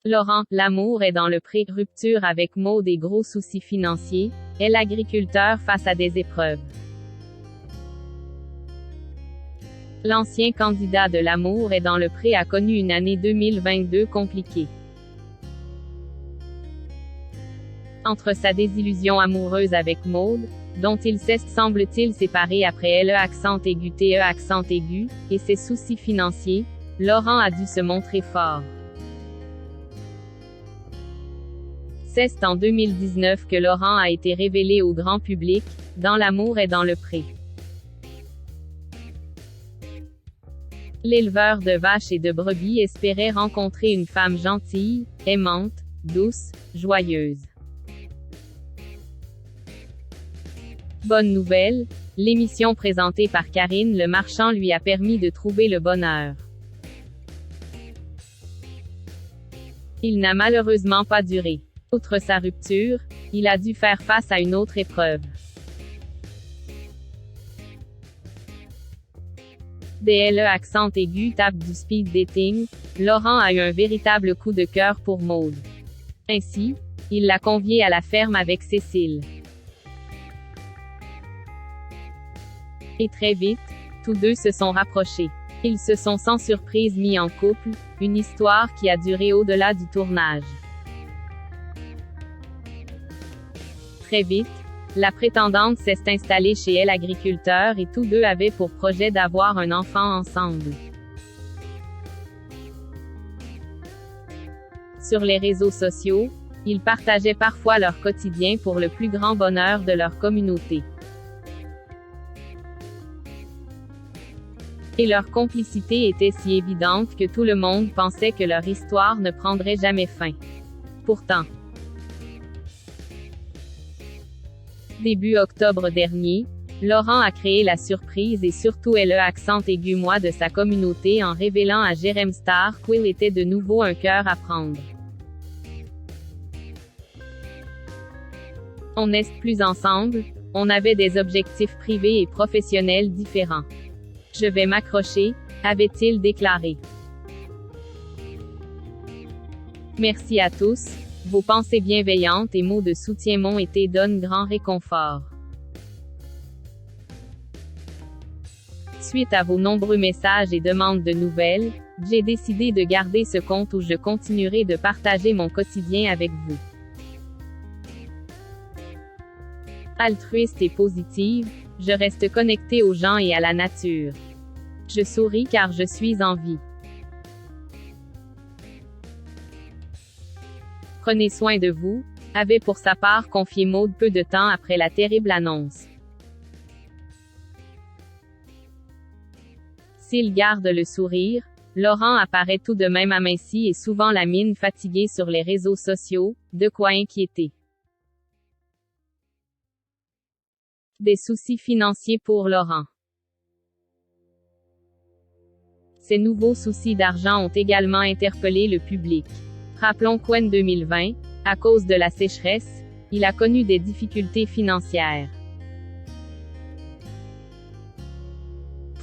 Laurent, l'amour est dans le pré. Rupture avec Maud et gros soucis financiers. Est l'agriculteur face à des épreuves. L'ancien candidat de l'amour est dans le pré a connu une année 2022 compliquée. Entre sa désillusion amoureuse avec Maud, dont il s'est semble-t-il séparé après LE_TE_, et ses soucis financiers, Laurent a dû se montrer fort. C'est en 2019 que Laurent a été révélé au grand public, dans l'amour et dans le pré. L'éleveur de vaches et de brebis espérait rencontrer une femme gentille, aimante, douce, joyeuse. Bonne nouvelle, l'émission présentée par Karine Le Marchand lui a permis de trouver le bonheur. Il n'a malheureusement pas duré. Outre sa rupture, il a dû faire face à une autre épreuve. Des LE_ tape du speed dating, Laurent a eu un véritable coup de cœur pour Maud. Ainsi, il l'a conviée à la ferme avec Cécile. Et très vite, tous deux se sont rapprochés. Ils se sont sans surprise mis en couple, une histoire qui a duré au-delà du tournage. Très vite, la prétendante s'est installée chez elle agriculteur et tous deux avaient pour projet d'avoir un enfant ensemble. Sur les réseaux sociaux, ils partageaient parfois leur quotidien pour le plus grand bonheur de leur communauté. Et leur complicité était si évidente que tout le monde pensait que leur histoire ne prendrait jamais fin. Pourtant, début octobre dernier, Laurent a créé la surprise et surtout LE_ moi de sa communauté en révélant à Jérém Star qu'il était de nouveau un cœur à prendre. On n'est plus ensemble, on avait des objectifs privés et professionnels différents. Je vais m'accrocher, avait-il déclaré. Merci à tous. Vos pensées bienveillantes et mots de soutien m'ont été donnent grand réconfort. Suite à vos nombreux messages et demandes de nouvelles, j'ai décidé de garder ce compte où je continuerai de partager mon quotidien avec vous. Altruiste et positive, je reste connectée aux gens et à la nature. Je souris car je suis en vie. Prenez soin de vous, avait pour sa part confié Maud peu de temps après la terrible annonce. S'il garde le sourire, Laurent apparaît tout de même aminci et souvent la mine fatiguée sur les réseaux sociaux, de quoi inquiéter. Des soucis financiers pour Laurent. Ces nouveaux soucis d'argent ont également interpellé le public. Rappelons qu'en 2020, à cause de la sécheresse, il a connu des difficultés financières.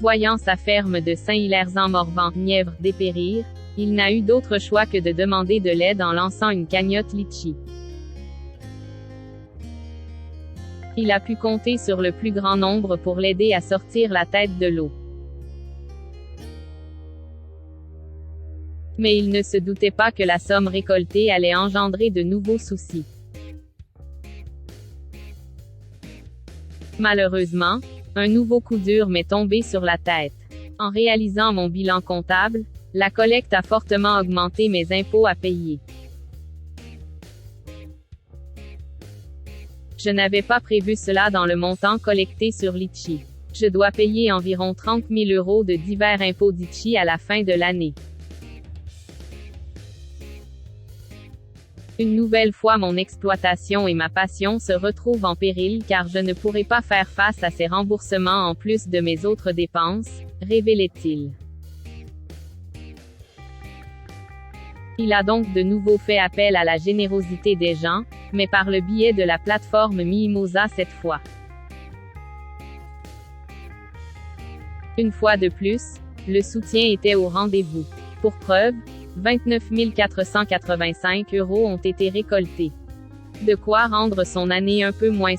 Voyant sa ferme de Saint-Hilaire-en-Morvan, Nièvre, dépérir, il n'a eu d'autre choix que de demander de l'aide en lançant une cagnotte Litchi. Il a pu compter sur le plus grand nombre pour l'aider à sortir la tête de l'eau. Mais il ne se doutait pas que la somme récoltée allait engendrer de nouveaux soucis. Malheureusement, un nouveau coup dur m'est tombé sur la tête. En réalisant mon bilan comptable, la collecte a fortement augmenté mes impôts à payer. Je n'avais pas prévu cela dans le montant collecté sur Litchi. Je dois payer environ 30 000 € de divers impôts Litchi à la fin de l'année. Une nouvelle fois mon exploitation et ma passion se retrouvent en péril car je ne pourrai pas faire face à ces remboursements en plus de mes autres dépenses, révélait-il. Il a donc de nouveau fait appel à la générosité des gens, mais par le biais de la plateforme Mimosa cette fois. Une fois de plus, le soutien était au rendez-vous. Pour preuve, 29 485 € ont été récoltés. De quoi rendre son année un peu moins